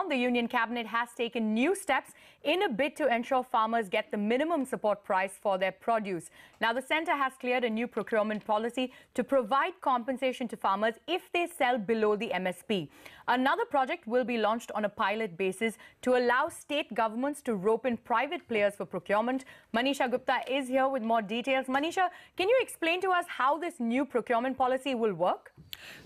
The Union Cabinet has taken new steps in a bid to ensure farmers get the minimum support price for their produce. Now, the centre has cleared a new procurement policy to provide compensation to farmers if they sell below the MSP. Another project will be launched on a pilot basis to allow state governments to rope in private players for procurement. Manisha Gupta is here with more details. Manisha, can you explain to us how this new procurement policy will work?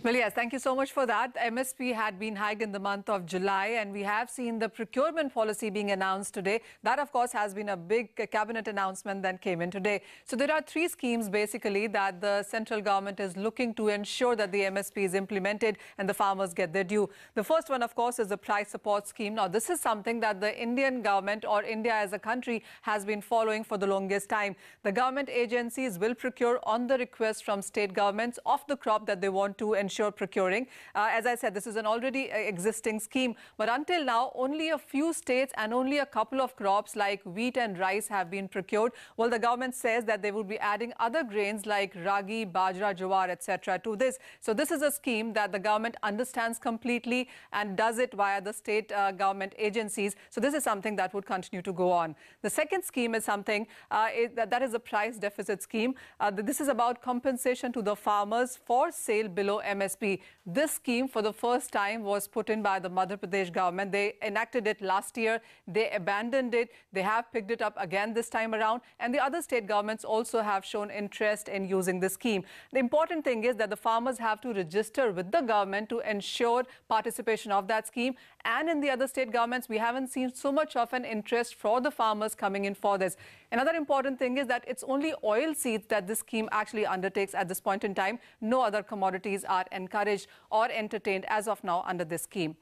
Well, yes, thank you so much for that. MSP had been hiked in the month of July, and we have seen the procurement policy being announced today. That, of course, has been a big cabinet announcement that came in today. So there are three schemes, basically, that the central government is looking to ensure that the MSP is implemented and the farmers get their due. The first one, of course, is the price support scheme. Now, this is something that the Indian government or India as a country has been following for the longest time. The government agencies will procure on the request from state governments of the crop that they want to ensure procuring. As I said, this is an already existing scheme, but until now, only a few states and only a couple of crops like wheat and rice have been procured. Well, the government says that they will be adding other grains like ragi, bajra, jowar, etc. to this. So this is a scheme that the government understands completely and does it via the state government agencies. So this is something that would continue to go on. The second scheme is something that is a price deficit scheme. This is about compensation to the farmers for sale below MSP. This scheme for the first time was put in by the Madhya Pradesh government. They enacted it last year. They abandoned it. They have picked it up again this time around. And the other state governments also have shown interest in using this scheme. The important thing is that the farmers have to register with the government to ensure participation of that scheme. And in the other state governments, we haven't seen so much of an interest for the farmers coming in for this. Another important thing is that it's only oil seeds that this scheme actually undertakes at this point in time. No other commodities are encouraged or entertained as of now under this scheme.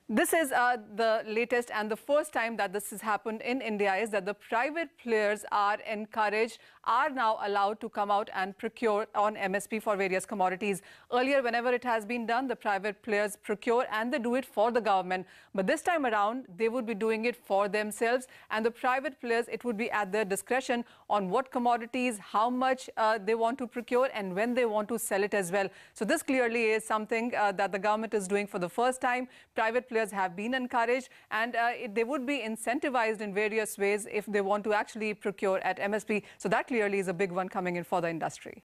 This is the latest and the first time that this has happened in India is that the private players are encouraged, are now allowed to come out and procure on MSP for various commodities. Earlier, whenever it has been done, the private players procure and they do it for the government. But this time around, they would be doing it for themselves, and the private players, it would be at their discretion on what commodities, how much they want to procure and when they want to sell it as well. So this clearly is something that the government is doing for the first time. Private players have been encouraged, and they would be incentivized in various ways if they want to actually procure at MSP. So that clearly is a big one coming in for the industry.